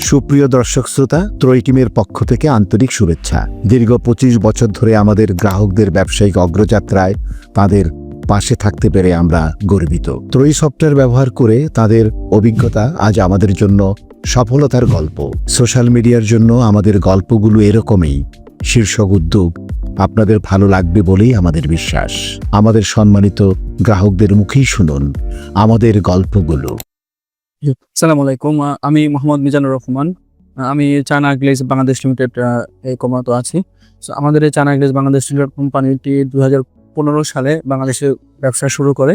সুপ্রিয় দর্শক শ্রোতা, ত্রয়ী টিমের পক্ষ থেকে আন্তরিক শুভেচ্ছা। দীর্ঘ 25 বছর ধরে আমাদের গ্রাহকদের ব্যবসায়িক অগ্রযাত্রায় তাদের পাশে থাকতে পেরে আমরা গর্বিত। ত্রয়ী সফটওয়্যার ব্যবহার করে তাদের অভিজ্ঞতা আজ আমাদের জন্য সফলতার গল্প। সোশ্যাল মিডিয়ার জন্য আমাদের গল্পগুলো এরকমই শীর্ষক উদ্যোগ আপনাদের ভালো লাগবে বলেই আমাদের বিশ্বাস। আমাদের সম্মানিত গ্রাহকদের মুখেই শুনুন আমাদের গল্পগুলো। আসসালামু আলাইকুম, আমি মোহাম্মদ মিজানুর রহমান। আমি চায়না গ্লেজ বাংলাদেশ লিমিটেড এই কোম্পানিতে আছি। সো আমাদের এই চায়না গ্লেজ বাংলাদেশ লিমিটেড কোম্পানিটি 2015 সালে বাংলাদেশে ব্যবসা শুরু করে।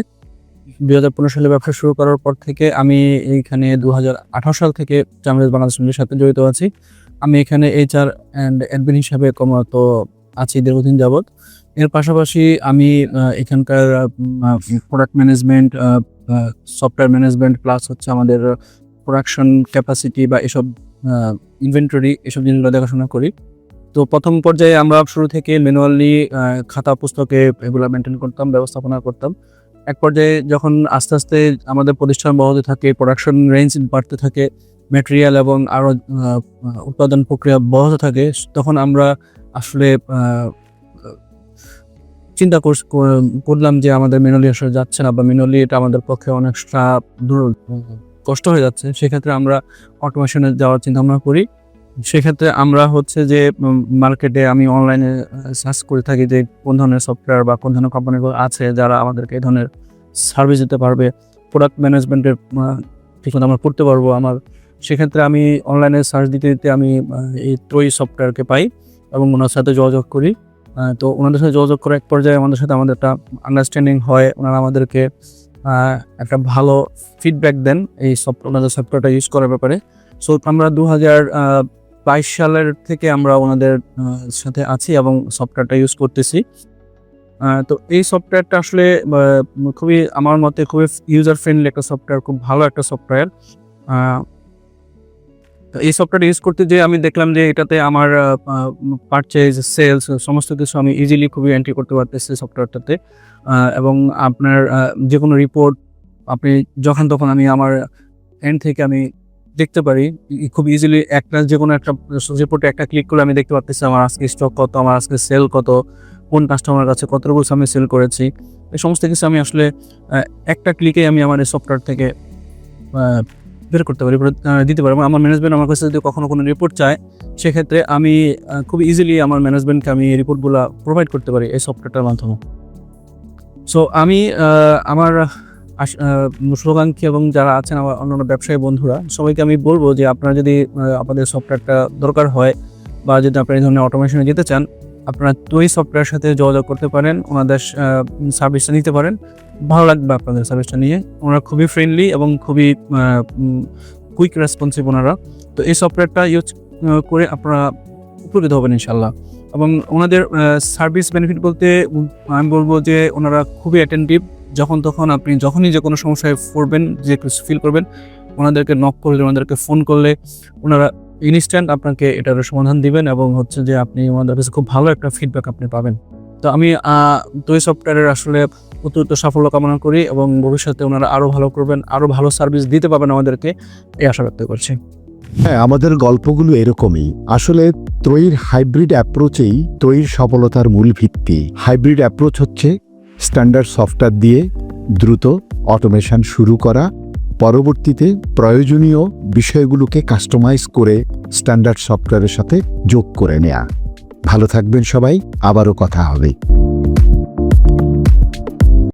2015 সালে ব্যবসা শুরু করার পর থেকে আমি এইখানে 2018 সাল থেকে চায়না গ্লেজ বাংলাদেশ লিমিটেডের সাথে জড়িত আছি। আমি এখানে HR অ্যান্ড অ্যাডমিন হিসাবে কর্মরত আছি দীর্ঘদিন যাবৎ। এর পাশাপাশি আমি এখানকার product management, software management plus হচ্ছে আমাদের প্রোডাকশন ক্যাপাসিটি বা এসব ইনভেন্টরি এসব জিনিসগুলো দেখাশোনা করি। তো প্রথম পর্যায়ে আমরা শুরু থেকে ম্যানুয়ালি খাতা পুস্তকে এগুলো মেনটেন করতাম, ব্যবস্থাপনা করতাম। এক পর্যায়ে যখন আস্তে আস্তে আমাদের প্রতিষ্ঠান বড়তে থাকে, প্রোডাকশন রেঞ্জ বাড়তে থাকে, ম্যাটেরিয়াল এবং আরও উৎপাদন প্রক্রিয়া বড়তে থাকে, তখন আমরা আসলে চিন্তা করলাম যে আমাদের ম্যানুয়ালি আসলে যাচ্ছে না, বা ম্যানুয়ালি এটা আমাদের পক্ষে অনেকটা কষ্ট হয়ে যাচ্ছে। সেক্ষেত্রে আমরা অটোমেশনে যাওয়ার চিন্তা ভাবনা করি। সেক্ষেত্রে আমরা হচ্ছে যে মার্কেটে আমি অনলাইনে সার্চ করে থাকি যে কোন ধরনের সফটওয়্যার বা কোন ধরনের কোম্পানিগুলো আছে যারা আমাদেরকে এই ধরনের সার্ভিস দিতে পারবে, প্রোডাক্ট ম্যানেজমেন্টের ঠিকমতো আমরা করতে পারবো। সেক্ষেত্রে আমি অনলাইনে সার্চ দিতে দিতে আমি এই ত্রয়ী সফটওয়্যারকে পাই এবং ওনার সাথে যোগাযোগ করি। তো ওনাদের সাথে যোগাযোগ করার এক পর্যায়ে আমাদের সাথে আমাদের একটা আন্ডারস্ট্যান্ডিং হয়। ওনারা আমাদেরকে একটা ভালো ফিডব্যাক দেন এই ওনাদের সফটওয়্যারটা ইউজ করার ব্যাপারে। সো আমরা 2022 সালের থেকে আমরা ওনাদের সাথে আছি এবং সফটওয়্যারটা ইউজ করতেছি। তো এই সফটওয়্যারটা আসলে খুবই আমার মতে খুবই ইউজার ফ্রেন্ডলি একটা সফটওয়্যার, খুব ভালো একটা সফটওয়্যার। এই সফটওয়্যার ইউজ করতে যে আমি দেখলাম যে এটাতে আমার পারচেজ, সেলস সমস্ত কিছু আমি ইজিলি খুবই এন্ট্রি করতে পারতেছি সফটওয়্যারটাতে। এবং আপনার যে কোনো রিপোর্ট আপনি যখন তখন আমি আমার এন্ড থেকে আমি দেখতে পারি খুব ইজিলি। যে কোনো একটা রিপোর্টে একটা ক্লিক করলে আমি দেখতে পারতেছি আমার আজকে স্টক কত, আমার আজকে সেল কত, কোন কাস্টমার কাছে কতটুকু আমি সেল করেছি। এই সমস্ত কিছু আমি আসলে একটা ক্লিকে আমি আমার এই সফটওয়্যার থেকে বের করতে পারি, দিতে পারি। আমার ম্যানেজমেন্ট আমার কাছে যদি কখনো কোনো রিপোর্ট চায়, সেক্ষেত্রে আমি খুব ইজিলি আমার ম্যানেজমেন্টকে আমি এই রিপোর্টগুলো প্রোভাইড করতে পারি এই সফটওয়্যারটার মাধ্যমে। সো আমি আমার শুভাকাঙ্ক্ষী এবং যারা আছেন আমার অন্যান্য ব্যবসায়ী বন্ধুরা, সবাইকে আমি বলবো যে আপনারা যদি আপনাদের সফটওয়্যারটা দরকার হয় বা যদি আপনারা এই ধরনের অটোমেশনে যেতে চান, আপনারা ত্রয়ী সফটওয়্যারের সাথে যোগাযোগ করতে পারেন, ওনাদের সার্ভিসটা নিতে পারেন। ভালো লাগবে আপনাদের সার্ভিসটা নিয়ে। ওনারা খুবই ফ্রেন্ডলি এবং খুবই কুইক রেসপন্সিভ ওনারা। তো এই সফটওয়্যারটা ইউজ করে আপনারা উপকৃত হবেন ইনশাল্লাহ। এবং ওনাদের সার্ভিস বেনিফিট বলতে আমি বলবো যে ওনারা খুবই অ্যাটেন্টিভ। আপনি যখনই যে কোনো সমস্যায় পড়বেন, যে কিছু ফিল করবেন, ওনাদেরকে নক করলে, ওনাদেরকে ফোন করলে ওনারা ইনস্ট্যান্ট আপনাকে এটার সমাধান দিবেন এবং হচ্ছে যে আপনি ওনাদের কাছে খুব ভালো একটা ফিডব্যাক আপনি পাবেন। তো আমি ত্রয়ী সফটওয়্যারের আসলে অত্যন্ত সাফল্য কামনা করি এবং ভবিষ্যতে ওনারা আরও ভালো করবেন, আরও ভালো সার্ভিস দিতে পারবেন আমাদেরকে, এই আশা ব্যক্ত করছি। হ্যাঁ, আমাদের গল্পগুলো এরকমই। আসলে ত্রয়ীর হাইব্রিড অ্যাপ্রোচেই ত্রয়ীর সফলতার মূল ভিত্তি। হাইব্রিড অ্যাপ্রোচ হচ্ছে স্ট্যান্ডার্ড সফটওয়্যার দিয়ে দ্রুত অটোমেশন শুরু করা, পরবর্তীতে প্রয়োজনীয় বিষয়গুলোকে কাস্টমাইজ করে স্ট্যান্ডার্ড সফটওয়্যারের সাথে যোগ করে নেয়া। ভালো থাকবেন সবাই, আবারও কথা হবে।